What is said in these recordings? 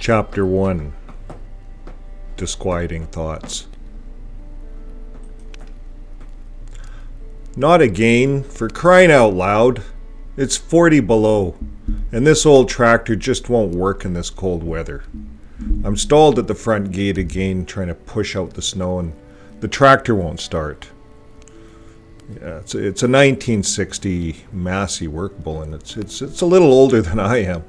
Chapter 1. Disquieting Thoughts. Not again, for crying out loud. It's 40 below, and this old tractor just won't work in this cold weather. I'm stalled at the front gate again, trying to push out the snow, and the tractor won't start. Yeah, it's a 1960 Massey workable, and it's a little older than I am.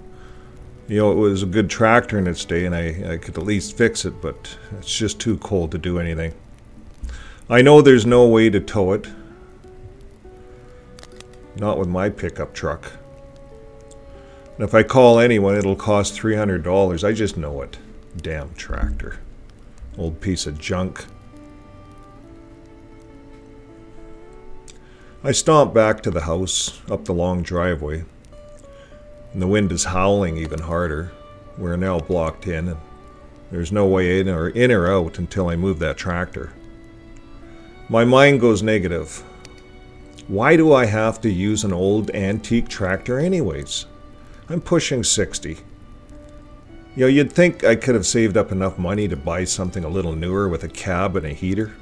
You know, it was a good tractor in its day, and I could at least fix it, but it's just too cold to do anything. I know there's no way to tow it. Not with my pickup truck. And if I call anyone, it'll cost $300. I just know it. Damn tractor. Old piece of junk. I stomp back to the house, up the long driveway. And the wind is howling even harder. We're now blocked in, and there's no way in or out until I move that tractor. My mind goes negative. Why do I have to use an old antique tractor anyways? I'm pushing 60. You know, you'd think I could have saved up enough money to buy something a little newer with a cab and a heater.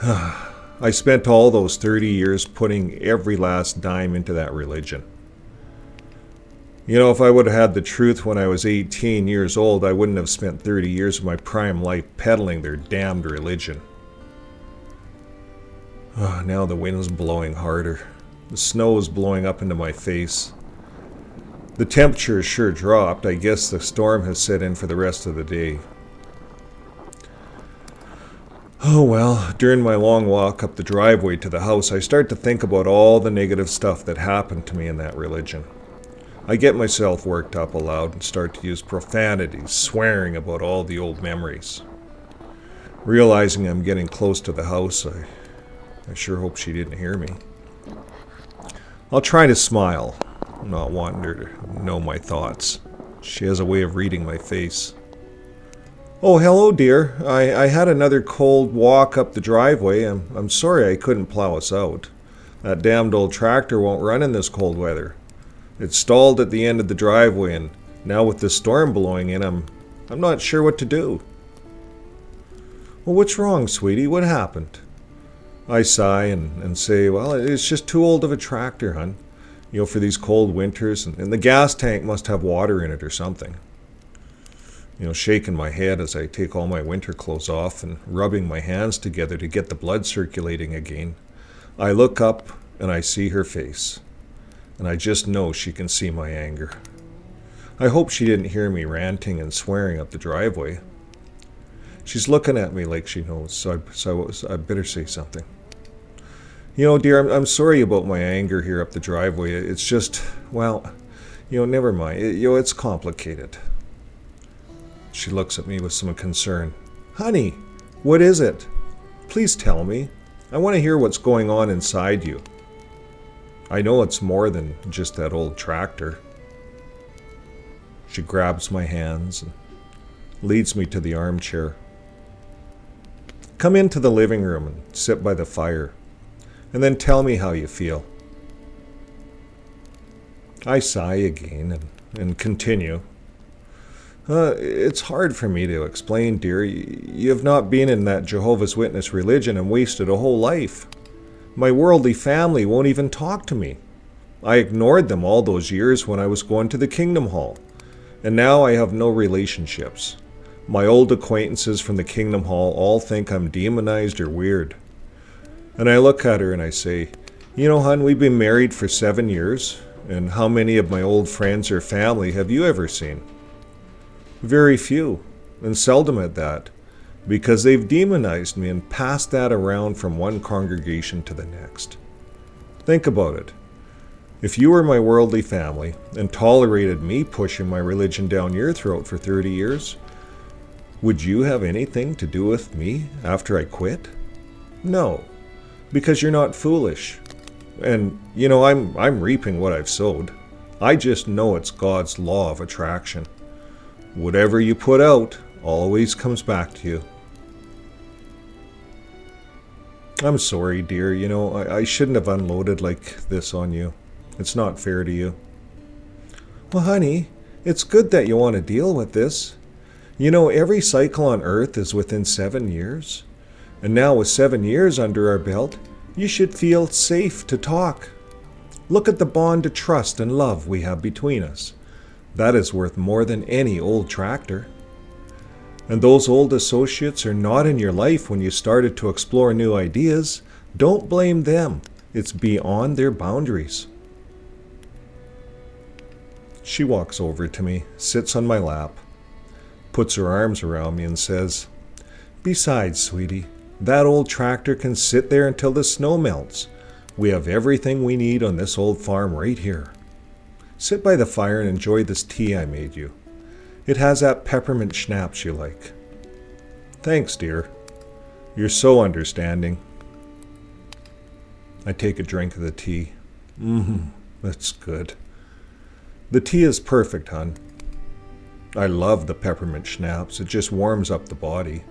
I spent all those 30 years putting every last dime into that religion. You know, if I would have had the truth when I was 18 years old, I wouldn't have spent 30 years of my prime life peddling their damned religion. Now the wind's blowing harder. The snow is blowing up into my face. The temperature has sure dropped. I guess the storm has set in for the rest of the day. Oh well, during my long walk up the driveway to the house, I start to think about all the negative stuff that happened to me in that religion. I get myself worked up aloud and start to use profanities, swearing about all the old memories. Realizing I'm getting close to the house, I sure hope she didn't hear me. I'll try to smile, not wanting her to know my thoughts. She has a way of reading my face. Oh, hello, dear. I had another cold walk up the driveway. I'm sorry I couldn't plow us out. That damned old tractor won't run in this cold weather. It's stalled at the end of the driveway, and now with the storm blowing in, I'm not sure what to do. Well, what's wrong, sweetie? What happened? I sigh and say, well, it's just too old of a tractor, hon. You know, for these cold winters, and the gas tank must have water in it or something. You know, shaking my head as I take all my winter clothes off and rubbing my hands together to get the blood circulating again. I look up and I see her face. And I just know she can see my anger. I hope she didn't hear me ranting and swearing up the driveway. She's looking at me like she knows, so I better say something. You know, dear, I'm sorry about my anger here up the driveway. It's just, well, you know, never mind. It's complicated. She looks at me with some concern. Honey, what is it? Please tell me. I want to hear what's going on inside you. I know it's more than just that old tractor. She grabs my hands and leads me to the armchair. Come into the living room and sit by the fire, and then tell me how you feel. I sigh again and continue. It's hard for me to explain, dear. You have not been in that Jehovah's Witness religion and wasted a whole life. My worldly family won't even talk to me. I ignored them all those years when I was going to the Kingdom Hall, and now I have no relationships. My old acquaintances from the Kingdom Hall all think I'm demonized or weird. And I look at her and I say, you know, hon, we've been married for 7 years, and how many of my old friends or family have you ever seen? Very few, and seldom at that. Because they've demonized me and passed that around from one congregation to the next. Think about it. If you were my worldly family and tolerated me pushing my religion down your throat for 30 years, would you have anything to do with me after I quit? No, because you're not foolish. And, you know, I'm reaping what I've sowed. I just know it's God's law of attraction. Whatever you put out always comes back to you. I'm sorry, dear. You know, I shouldn't have unloaded like this on you. It's not fair to you. Well, honey, It's good that you want to deal with this. You know, every cycle on Earth is within 7 years. And now with 7 years under our belt, you should feel safe to talk. Look at the bond of trust and love we have between us. That is worth more than any old tractor. And those old associates are not in your life when you started to explore new ideas. Don't blame them. It's beyond their boundaries. She walks over to me, sits on my lap, puts her arms around me and says, "Besides, sweetie, that old tractor can sit there until the snow melts. We have everything we need on this old farm right here. Sit by the fire and enjoy this tea I made you. It has that peppermint schnapps you like." "Thanks, dear. You're so understanding." I take a drink of the tea. That's good. The tea is perfect, hon. I love the peppermint schnapps. It just warms up the body.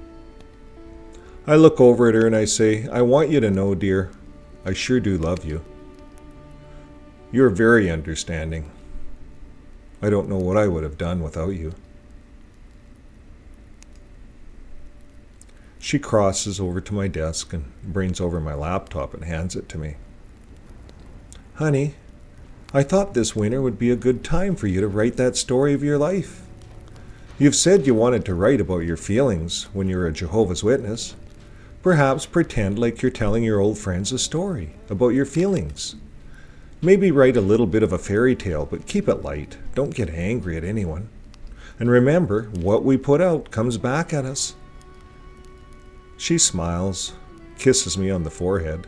I look over at her and I say, "I want you to know, dear, I sure do love you. You're very understanding. I don't know what I would have done without you." She crosses over to my desk and brings over my laptop and hands it to me. "Honey, I thought this winter would be a good time for you to write that story of your life. You've said you wanted to write about your feelings when you're a Jehovah's Witness. Perhaps pretend like you're telling your old friends a story about your feelings. Maybe write a little bit of a fairy tale, but keep it light. Don't get angry at anyone. And remember, what we put out comes back at us." She smiles, kisses me on the forehead.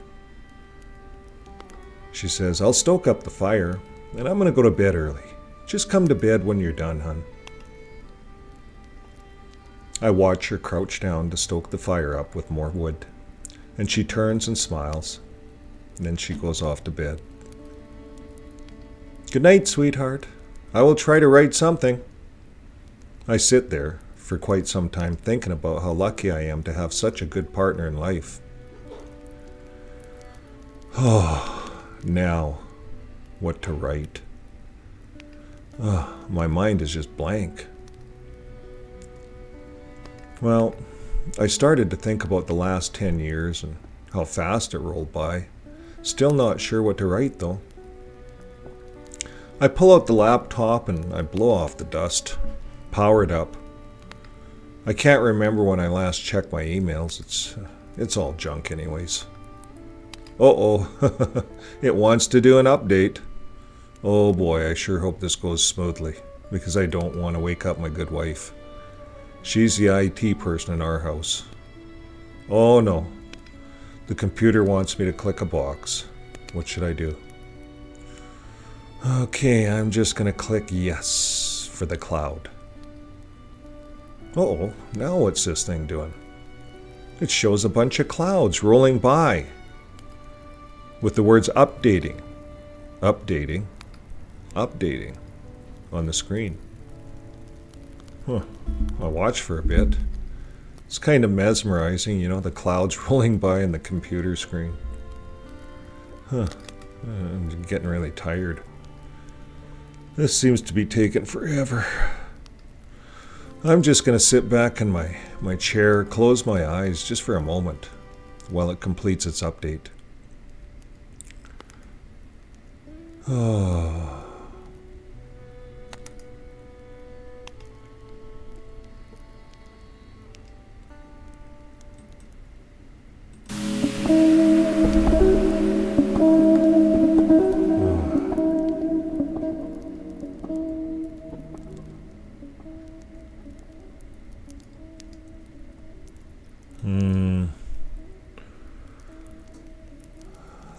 She says, "I'll stoke up the fire, and I'm going to go to bed early. Just come to bed when you're done, hon." I watch her crouch down to stoke the fire up with more wood, and she turns and smiles, and then she goes off to bed. "Good night, sweetheart. I will try to write something." I sit there for quite some time thinking about how lucky I am to have such a good partner in life. Now, what to write? My mind is just blank. Well, I started to think about the last 10 years and how fast it rolled by. Still not sure what to write, though. I pull out the laptop and I blow off the dust. Power it up. I can't remember when I last checked my emails. It's all junk anyways. Uh-oh. It wants to do an update. Oh boy, I sure hope this goes smoothly, because I don't want to wake up my good wife. She's the IT person in our house. Oh no. The computer wants me to click a box. What should I do? Okay, I'm just going to click yes for the cloud. Uh-oh, now what's this thing doing? It shows a bunch of clouds rolling by with the words updating, updating, updating on the screen. I'll watch for a bit. It's kind of mesmerizing, you know, the clouds rolling by on the computer screen. I'm getting really tired. This seems to be taking forever. I'm just going to sit back in my chair, close my eyes just for a moment while it completes its update. Oh.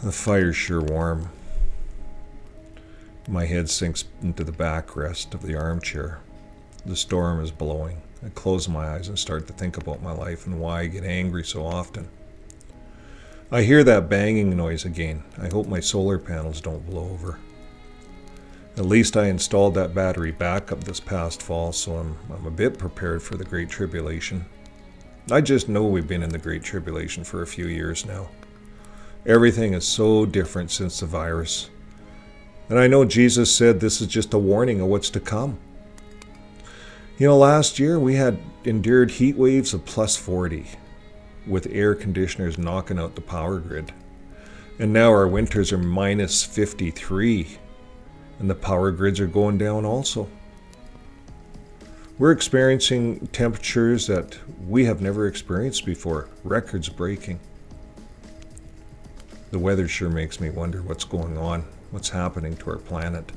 The fire's sure warm. My head sinks into the backrest of the armchair. The storm is blowing. I close my eyes and start to think about my life and why I get angry so often. I hear that banging noise again. I hope my solar panels don't blow over. At least I installed that battery backup this past fall, so I'm a bit prepared for the Great Tribulation. I just know we've been in the Great Tribulation for a few years now. Everything is so different since the virus. And I know Jesus said this is just a warning of what's to come. Last year we had endured heat waves of plus 40, with air conditioners knocking out the power grid. And now our winters are minus 53, and the power grids are going down also. We're experiencing temperatures that we have never experienced before, records breaking. The weather sure makes me wonder what's going on, what's happening to our planet.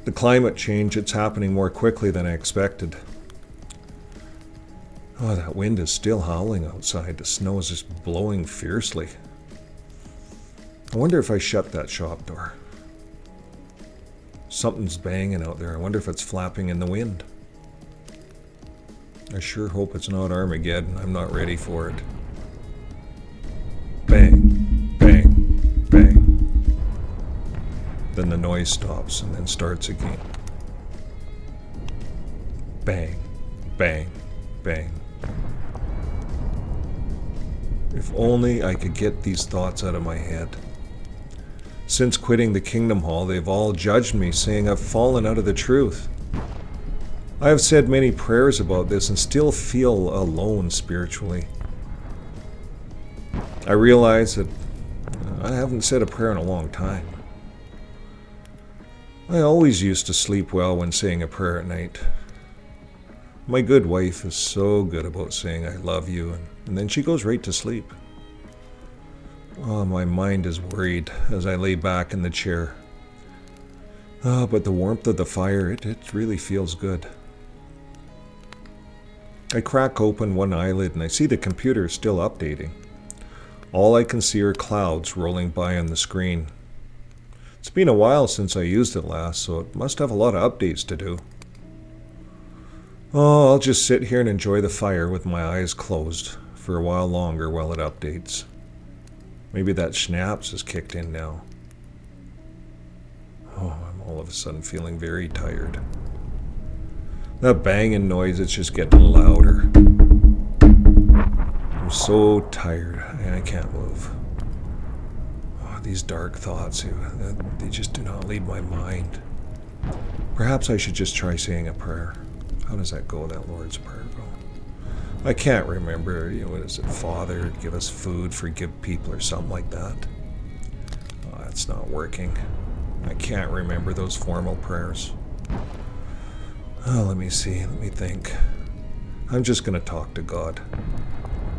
The climate change, it's happening more quickly than I expected. Oh, that wind is still howling outside. The snow is just blowing fiercely. I wonder if I shut that shop door. Something's banging out there. I wonder if it's flapping in the wind. I sure hope it's not Armageddon. I'm not ready for it. Bang, bang, bang. Then the noise stops and then starts again. Bang, bang, bang. If only I could get these thoughts out of my head. Since quitting the Kingdom Hall, they've all judged me, saying I've fallen out of the truth. I have said many prayers about this and still feel alone spiritually. I realize that I haven't said a prayer in a long time. I always used to sleep well when saying a prayer at night. My good wife is so good about saying I love you, and then she goes right to sleep. Oh, my mind is worried as I lay back in the chair. Oh, but the warmth of the fire, it really feels good. I crack open one eyelid and I see the computer is still updating. All I can see are clouds rolling by on the screen. It's been a while since I used it last, so it must have a lot of updates to do. Oh, I'll just sit here and enjoy the fire with my eyes closed for a while longer while it updates. Maybe that schnapps has kicked in now. Oh, I'm all of a sudden feeling very tired. That banging noise, it's just getting louder. I'm so tired, I can't move. Oh, these dark thoughts, they just do not leave my mind. Perhaps I should just try saying a prayer. How does that go, that Lord's Prayer go? I can't remember, what is it, Father, give us food, forgive people, or something like that. Oh, that's not working. I can't remember those formal prayers. Oh, let me see, let me think. I'm just going to talk to God.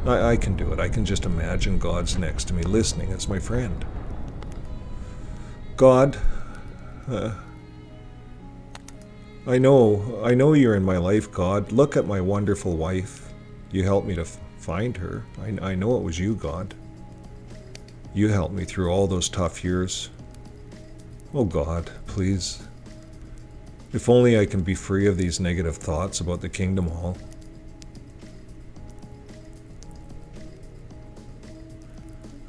I can do it. I can just imagine God's next to me, listening as my friend. God, I know you're in my life, God. Look at my wonderful wife. You helped me to find her. I know it was you, God. You helped me through all those tough years. Oh, God, please. If only I can be free of these negative thoughts about the Kingdom Hall.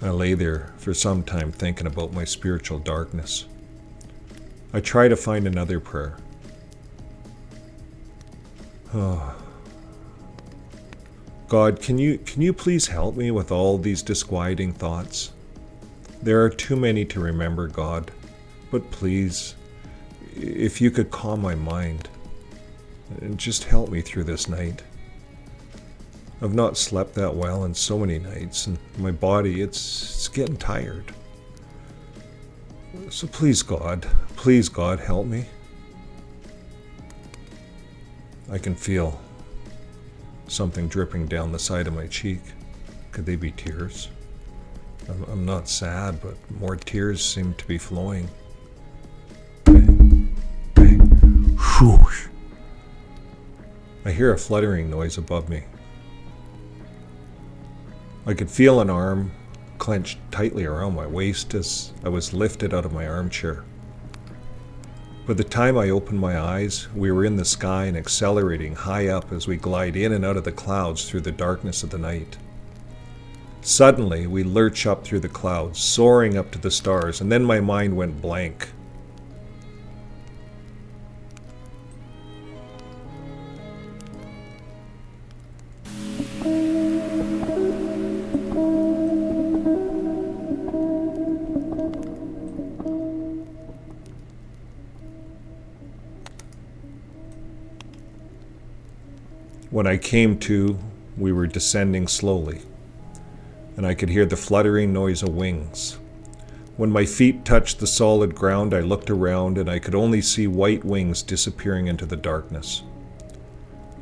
I lay there for some time thinking about my spiritual darkness. I try to find another prayer. Oh. God, can you please help me with all these disquieting thoughts? There are too many to remember, God, but please, if you could calm my mind and just help me through this night. I've not slept that well in so many nights, and my body, it's getting tired. So please, God, help me. I can feel something dripping down the side of my cheek. Could they be tears? I'm not sad, but more tears seem to be flowing. Bang, bang, whoosh. I hear a fluttering noise above me. I could feel an arm clenched tightly around my waist as I was lifted out of my armchair. By the time I opened my eyes, we were in the sky and accelerating high up as we glide in and out of the clouds through the darkness of the night. Suddenly, we lurch up through the clouds, soaring up to the stars, and then my mind went blank. When I came to, we were descending slowly, and I could hear the fluttering noise of wings. When my feet touched the solid ground, I looked around and I could only see white wings disappearing into the darkness.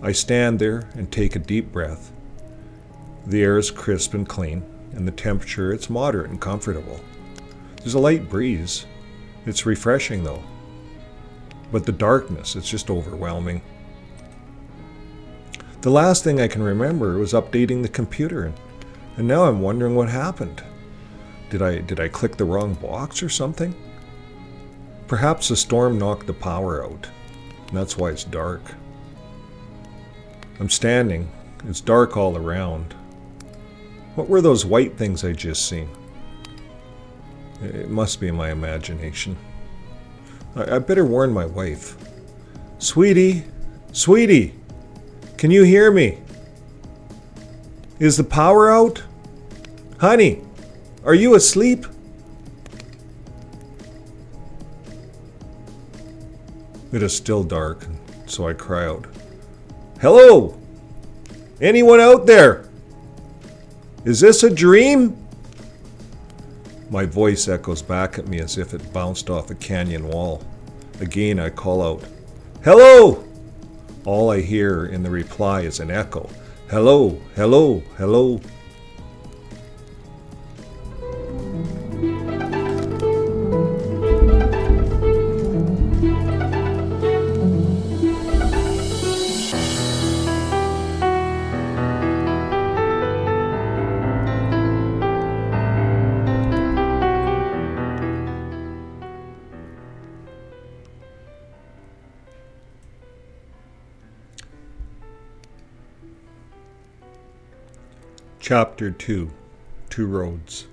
I stand there and take a deep breath. The air is crisp and clean, and the temperature, it's moderate and comfortable. There's a light breeze. It's refreshing though. But the darkness, it's just overwhelming. The last thing I can remember was updating the computer, and now I'm wondering what happened. Did I click the wrong box or something? Perhaps the storm knocked the power out, and that's why it's dark. I'm standing. It's dark all around. What were those white things I just seen? It must be my imagination. I better warn my wife. Sweetie, can you hear me? Is the power out? Honey, are you asleep? It is still dark, so I cry out, "Hello? Anyone out there? Is this a dream?" My voice echoes back at me as if it bounced off a canyon wall. Again I call out, "Hello!" All I hear in the reply is an echo. "Hello, hello, hello." Chapter 2. Two Roads.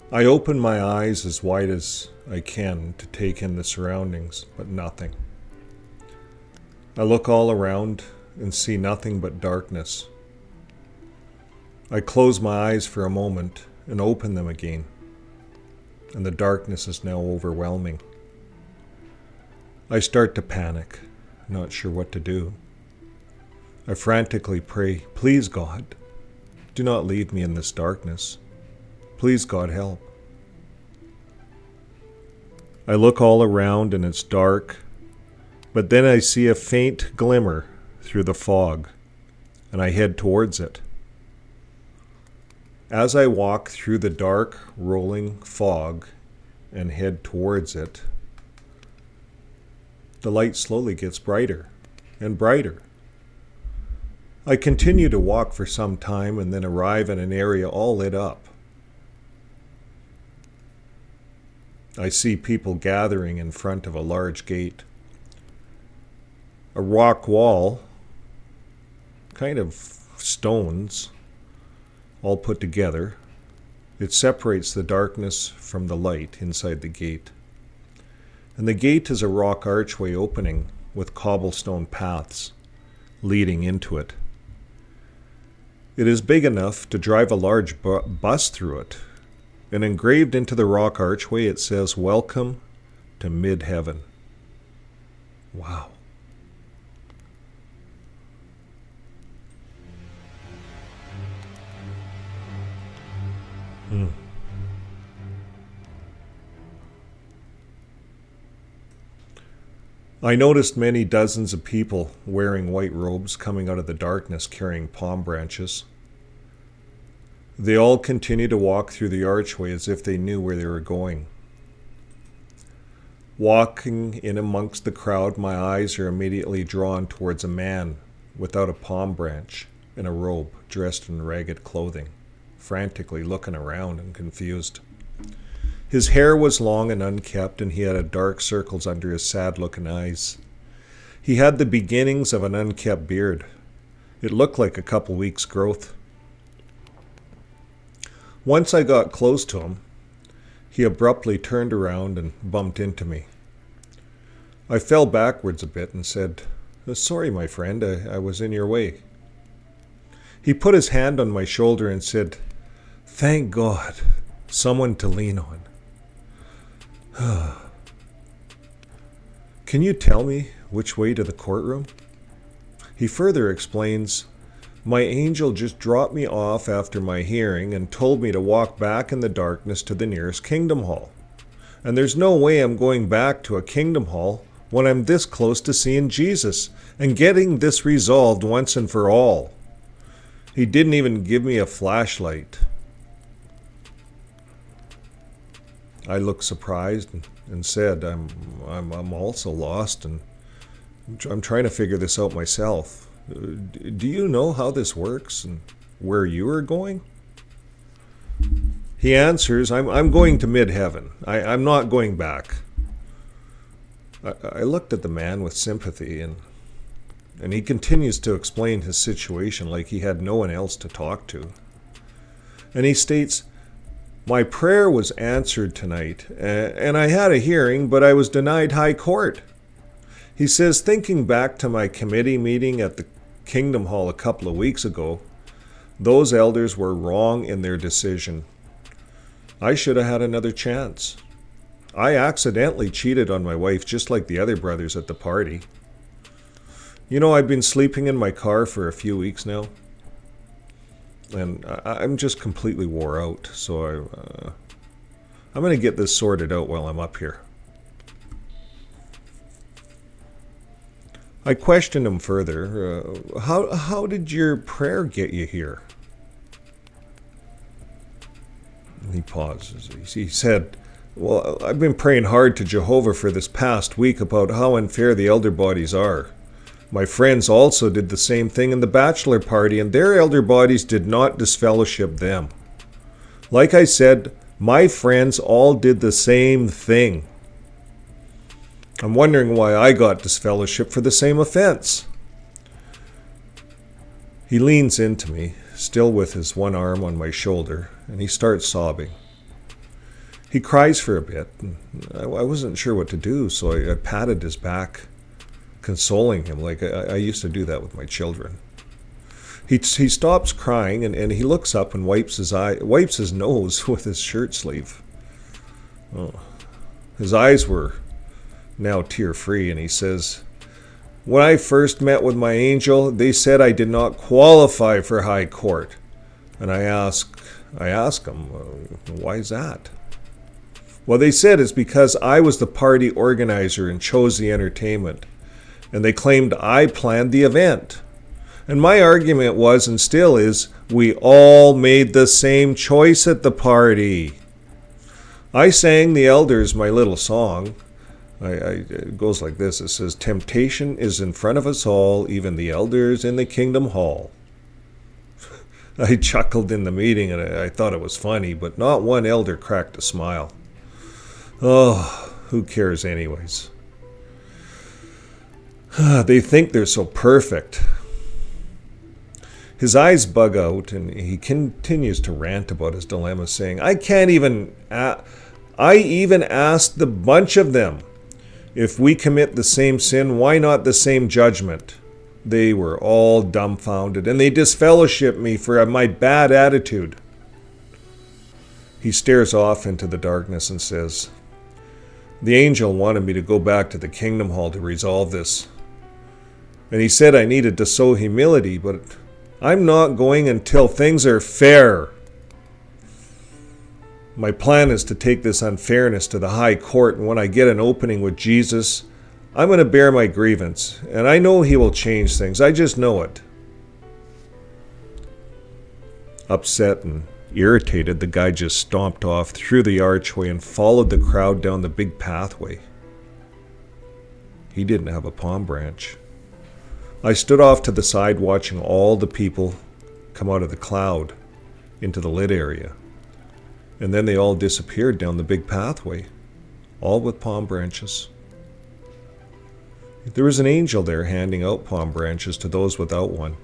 I open my eyes as wide as I can to take in the surroundings, but nothing. I look all around and see nothing but darkness. I close my eyes for a moment and open them again, and the darkness is now overwhelming. I start to panic, not sure what to do. I frantically pray, "Please, God, do not leave me in this darkness. Please, God, help." I look all around and it's dark, but then I see a faint glimmer through the fog, and I head towards it. As I walk through the dark, rolling fog and head towards it, the light slowly gets brighter and brighter. I continue to walk for some time and then arrive in an area all lit up. I see people gathering in front of a large gate. A rock wall, kind of stones, all put together. It separates the darkness from the light inside the gate. And the gate is a rock archway opening with cobblestone paths leading into it. It is big enough to drive a large bus through it, and engraved into the rock archway it says, "Welcome to Mid-Heaven." Wow. I noticed many dozens of people wearing white robes coming out of the darkness carrying palm branches. They all continued to walk through the archway as if they knew where they were going. Walking in amongst the crowd, my eyes are immediately drawn towards a man without a palm branch and a robe, dressed in ragged clothing, frantically looking around and confused. His hair was long and unkempt, and he had dark circles under his sad-looking eyes. He had the beginnings of an unkempt beard. It looked like a couple weeks' growth. Once I got close to him, he abruptly turned around and bumped into me. I fell backwards a bit and said, "Sorry, my friend, I was in your way." He put his hand on my shoulder and said, "Thank God, someone to lean on." "Can you tell me Which way to the courtroom? He further explains, my angel just dropped me off after my hearing and told me to walk back in the darkness to the nearest kingdom hall. And there's no way I'm going back to a kingdom hall when I'm this close to seeing Jesus and getting this resolved once and for all. He didn't even give me a flashlight. I looked surprised and said, I'm also lost and I'm trying to figure this out myself. Do you know how this works and where you are going? He answers, I'm going to mid-heaven. I'm not going back. I looked at the man with sympathy, and he continues to explain his situation like he had no one else to talk to. And he states, my prayer was answered tonight, and I had a hearing, but I was denied high court. He says, thinking back to my committee meeting at the Kingdom Hall a couple of weeks ago, those elders were wrong in their decision. I should have had another chance. I accidentally cheated on my wife just like the other brothers at the party. You know, I've been sleeping in my car for a few weeks now, and I'm just completely wore out, so I'm going to get this sorted out while I'm up here. I questioned him further. How did your prayer get you here? He pauses. He said, well, I've been praying hard to Jehovah for this past week about how unfair the elder bodies are. My friends also did the same thing in the bachelor party, and their elder bodies did not disfellowship them. Like I said, my friends all did the same thing. I'm wondering why I got disfellowship for the same offense. He leans into me, still with his one arm on my shoulder, and he starts sobbing. He cries for a bit, and I wasn't sure what to do, so I patted his back, consoling him like I used to do that with my children. He stops crying, and he looks up and wipes his nose with his shirt sleeve. Oh. His eyes were now tear-free, and he says, when I first met with my angel, they said I did not qualify for high court. And I asked him, why is that? Well, they said it's because I was the party organizer and chose the entertainment. And they claimed I planned the event. And my argument was, and still is, we all made the same choice at the party. I sang the elders my little song. It goes like this. It says, temptation is in front of us all, even the elders in the kingdom hall. I chuckled in the meeting, and I thought it was funny, but not one elder cracked a smile. Oh, who cares anyways? They think they're so perfect. His eyes bug out, and he continues to rant about his dilemma, saying, I even asked the bunch of them, if we commit the same sin, why not the same judgment? They were all dumbfounded, and they disfellowshipped me for my bad attitude. He stares off into the darkness and says, the angel wanted me to go back to the kingdom hall to resolve this. And he said I needed to sow humility, but I'm not going until things are fair. My plan is to take this unfairness to the high court, and when I get an opening with Jesus, I'm going to bear my grievance, and I know he will change things. I just know it. Upset and irritated, the guy just stomped off through the archway and followed the crowd down the big pathway. He didn't have a palm branch. I stood off to the side watching all the people come out of the cloud into the lit area. And then they all disappeared down the big pathway, all with palm branches. There was an angel there handing out palm branches to those without one.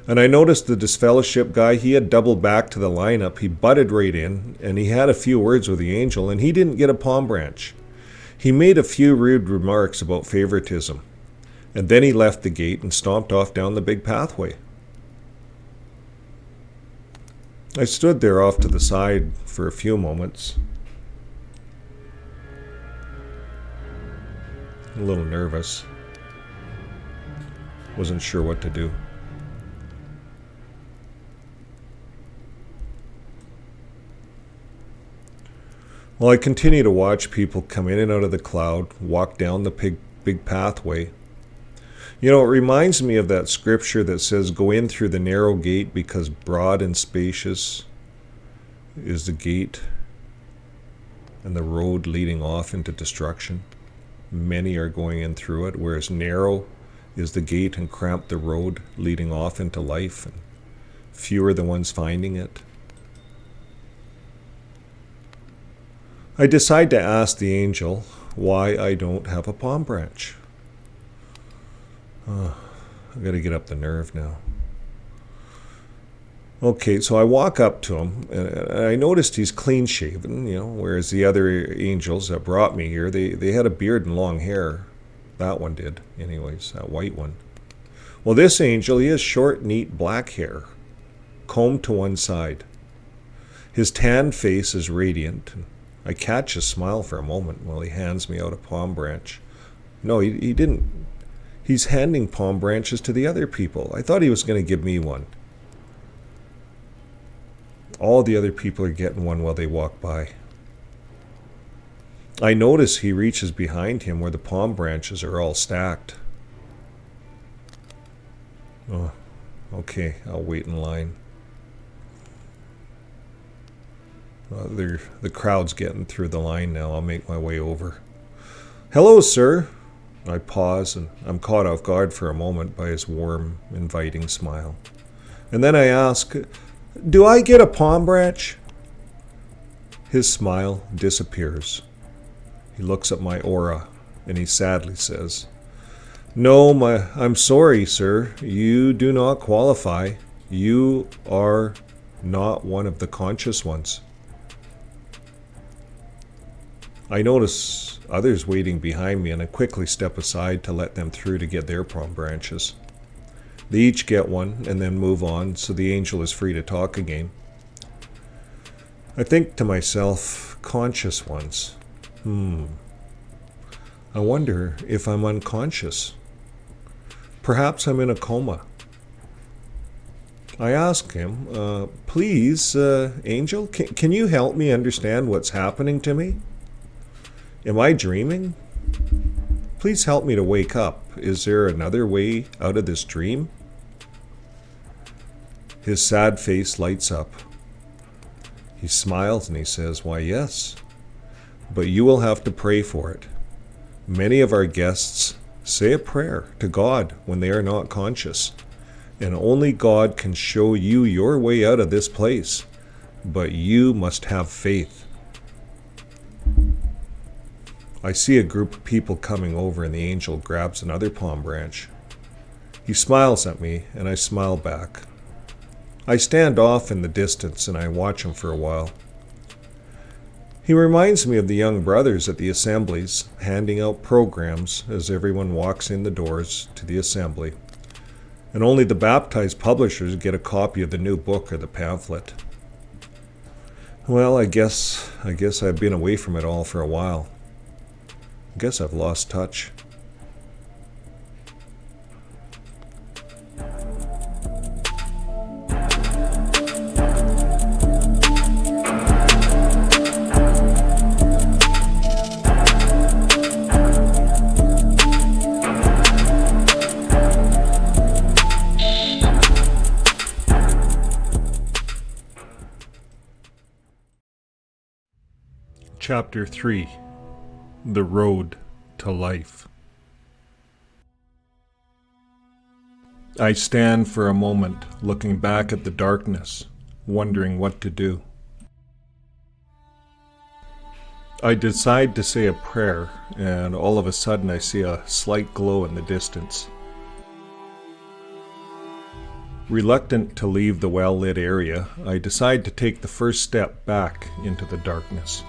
And I noticed the disfellowship guy, he had doubled back to the lineup. He butted right in, and he had a few words with the angel, and he didn't get a palm branch. He made a few rude remarks about favoritism, and then he left the gate and stomped off down the big pathway. I stood there off to the side for a few moments, a little nervous. Wasn't sure what to do. Well, I continue to watch people come in and out of the cloud, walk down the big pathway. You know, it reminds me of that scripture that says, "Go in through the narrow gate, because broad and spacious is the gate and the road leading off into destruction. Many are going in through it, whereas narrow is the gate and cramped the road leading off into life, and few are the ones finding it." I decide to ask the angel why I don't have a palm branch. I've got to get up the nerve now. Okay, so I walk up to him, and I noticed he's clean shaven, whereas the other angels that brought me here, they had a beard and long hair. That one did, anyways, that white one. Well, this angel, he has short, neat black hair, combed to one side. His tanned face is radiant. I catch a smile for a moment while he hands me out a palm branch. No, he didn't. He's handing palm branches to the other people. I thought he was going to give me one. All the other people are getting one while they walk by. I notice he reaches behind him where the palm branches are all stacked. Oh, okay, I'll wait in line. The crowd's getting through the line now. I'll make my way over. "Hello, sir." I pause, and I'm caught off guard for a moment by his warm, inviting smile. And then I ask, "Do I get a palm branch?" His smile disappears. He looks at my aura, and he sadly says, "No, I'm sorry, sir. You do not qualify. You are not one of the conscious ones." I notice others waiting behind me, and I quickly step aside to let them through to get their palm branches. They each get one and then move on, so the angel is free to talk again. I think to myself, conscious ones. I wonder if I'm unconscious. Perhaps I'm in a coma. I ask him, "Please, angel, can you help me understand what's happening to me? Am I dreaming? Please help me to wake up. Is there another way out of this dream?" His sad face lights up. He smiles and he says, "Why, yes, but you will have to pray for it. Many of our guests say a prayer to God when they are not conscious, and only God can show you your way out of this place, but you must have faith." I see a group of people coming over, and the angel grabs another palm branch. He smiles at me, and I smile back. I stand off in the distance, and I watch him for a while. He reminds me of the young brothers at the assemblies, handing out programs as everyone walks in the doors to the assembly, and only the baptized publishers get a copy of the new book or the pamphlet. Well, I guess I've been away from it all for a while. I guess I've lost touch. Chapter 3: The Road to Life. I stand for a moment, looking back at the darkness, wondering what to do. I decide to say a prayer, and all of a sudden I see a slight glow in the distance. Reluctant to leave the well-lit area, I decide to take the first step back into the darkness.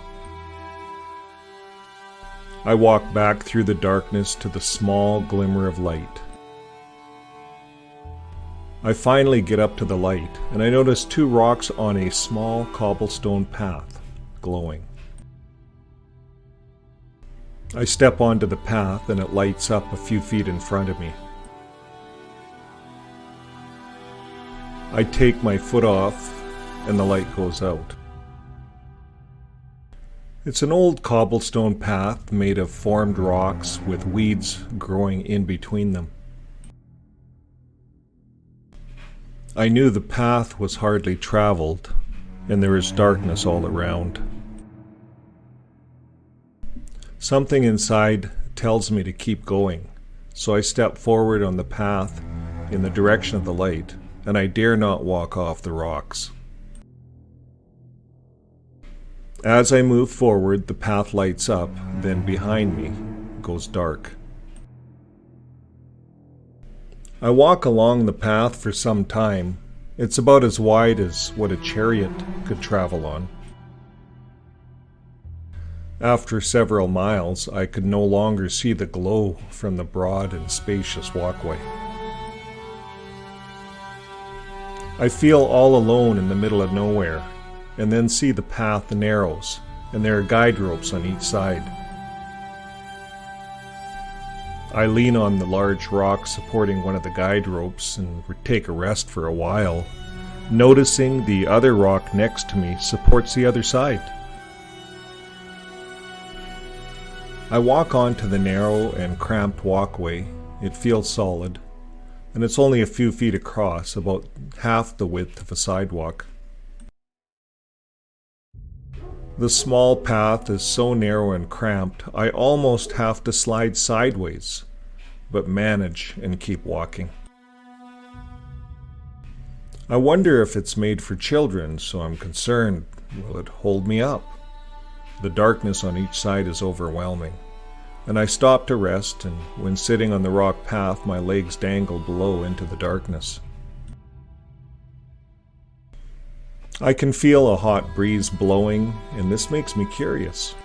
I walk back through the darkness to the small glimmer of light. I finally get up to the light, and I notice two rocks on a small cobblestone path, glowing. I step onto the path, and it lights up a few feet in front of me. I take my foot off, and the light goes out. It's an old cobblestone path made of formed rocks with weeds growing in between them. I knew the path was hardly traveled, and there is darkness all around. Something inside tells me to keep going, so I step forward on the path in the direction of the light, and I dare not walk off the rocks. As I move forward, the path lights up, then behind me goes dark. I walk along the path for some time. It's about as wide as what a chariot could travel on. After several miles, I could no longer see the glow from the broad and spacious walkway. I feel all alone in the middle of nowhere, and then see the path narrows, and there are guide ropes on each side. I lean on the large rock supporting one of the guide ropes and take a rest for a while, noticing the other rock next to me supports the other side. I walk onto the narrow and cramped walkway. It feels solid, and it's only a few feet across, about half the width of a sidewalk. The small path is so narrow and cramped, I almost have to slide sideways, but manage and keep walking. I wonder if it's made for children, so I'm concerned, will it hold me up? The darkness on each side is overwhelming, and I stop to rest, and when sitting on the rock path, my legs dangle below into the darkness. I can feel a hot breeze blowing, and this makes me curious.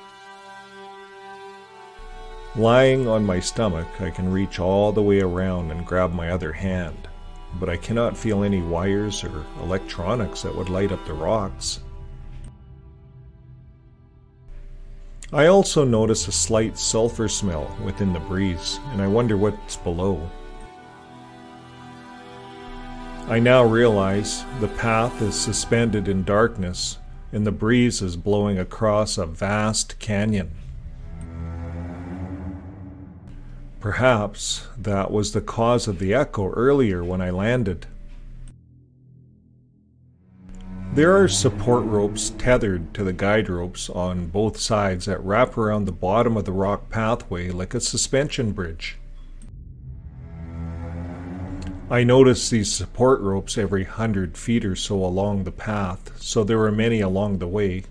Lying on my stomach, I can reach all the way around and grab my other hand, but I cannot feel any wires or electronics that would light up the rocks. I also notice a slight sulfur smell within the breeze, and I wonder what's below. I now realize the path is suspended in darkness, and the breeze is blowing across a vast canyon. Perhaps that was the cause of the echo earlier when I landed. There are support ropes tethered to the guide ropes on both sides that wrap around the bottom of the rock pathway like a suspension bridge. I notice these support ropes every 100 feet or so along the path, so there are many along the way.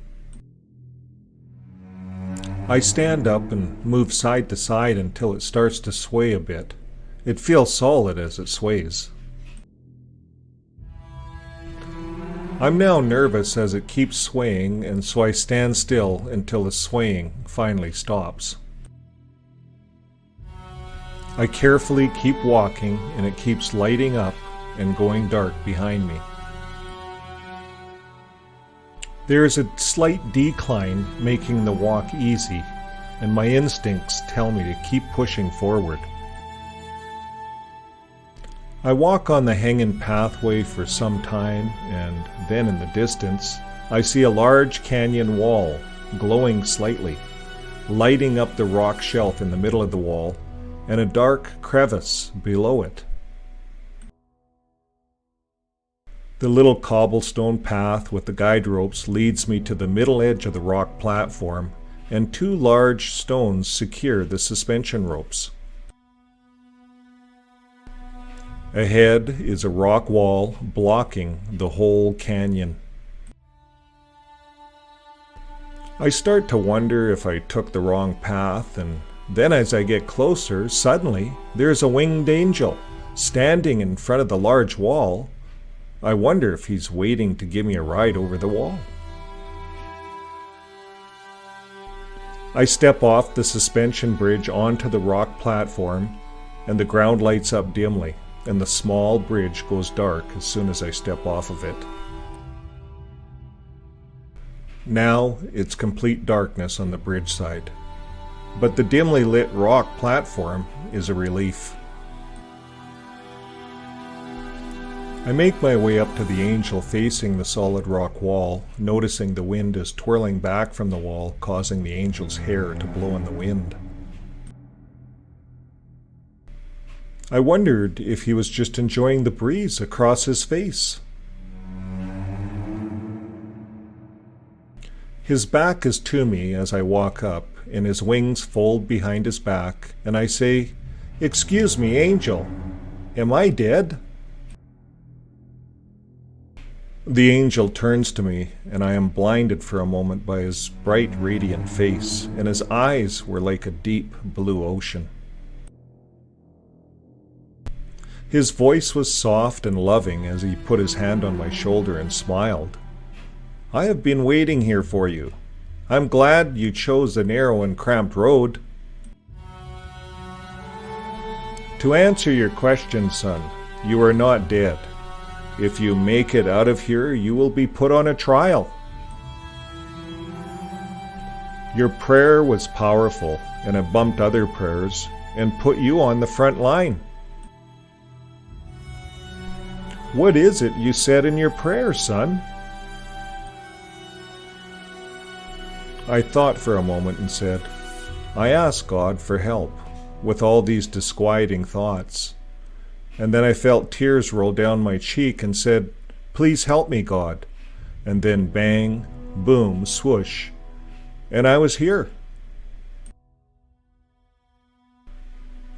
I stand up and move side to side until it starts to sway a bit. It feels solid as it sways. I'm now nervous as it keeps swaying, and so I stand still until the swaying finally stops. I carefully keep walking, and it keeps lighting up and going dark behind me. There is a slight decline, making the walk easy, and my instincts tell me to keep pushing forward. I walk on the hanging pathway for some time, and then in the distance, I see a large canyon wall, glowing slightly, lighting up the rock shelf in the middle of the wall, and a dark crevice below it. The little cobblestone path with the guide ropes leads me to the middle edge of the rock platform, and two large stones secure the suspension ropes. Ahead is a rock wall blocking the whole canyon. I start to wonder if I took the wrong path, and then as I get closer, suddenly there's a winged angel standing in front of the large wall. I wonder if he's waiting to give me a ride over the wall. I step off the suspension bridge onto the rock platform, and the ground lights up dimly, and the small bridge goes dark as soon as I step off of it. Now it's complete darkness on the bridge side, but the dimly lit rock platform is a relief. I make my way up to the angel facing the solid rock wall, noticing the wind is twirling back from the wall, causing the angel's hair to blow in the wind. I wondered if he was just enjoying the breeze across his face. His back is to me as I walk up, and his wings fold behind his back, and I say, "Excuse me, angel, am I dead?" The angel turns to me, and I am blinded for a moment by his bright, radiant face, and his eyes were like a deep blue ocean. His voice was soft and loving as he put his hand on my shoulder and smiled. "I have been waiting here for you. I'm glad you chose the narrow and cramped road." "To answer your question, son, you are not dead. If you make it out of here, you will be put on a trial. Your prayer was powerful, and it bumped other prayers and put you on the front line. What is it you said in your prayer, son?" I thought for a moment and said, "I asked God for help with all these disquieting thoughts." And then I felt tears roll down my cheek and said, "Please help me, God." And then bang, boom, swoosh, and I was here.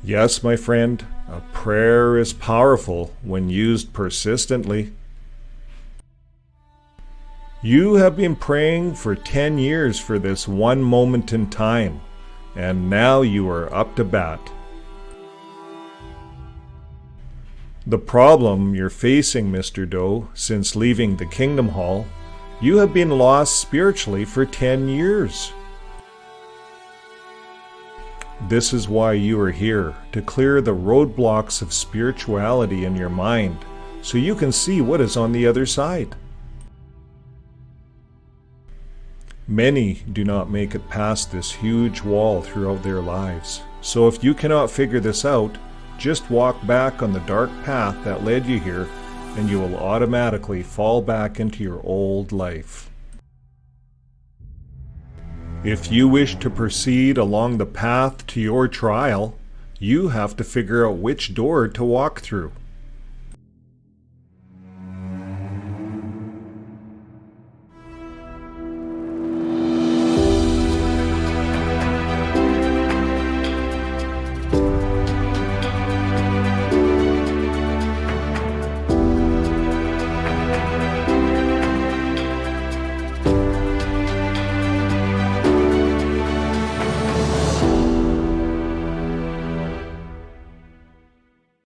Yes, my friend, a prayer is powerful when used persistently. You have been praying for 10 years for this one moment in time, and now you are up to bat. The problem you're facing, Mr. Doe, since leaving the Kingdom Hall, you have been lost spiritually for 10 years. This is why you are here, to clear the roadblocks of spirituality in your mind, so you can see what is on the other side. Many do not make it past this huge wall throughout their lives, so if you cannot figure this out, just walk back on the dark path that led you here, and you will automatically fall back into your old life. If you wish to proceed along the path to your trial, you have to figure out which door to walk through.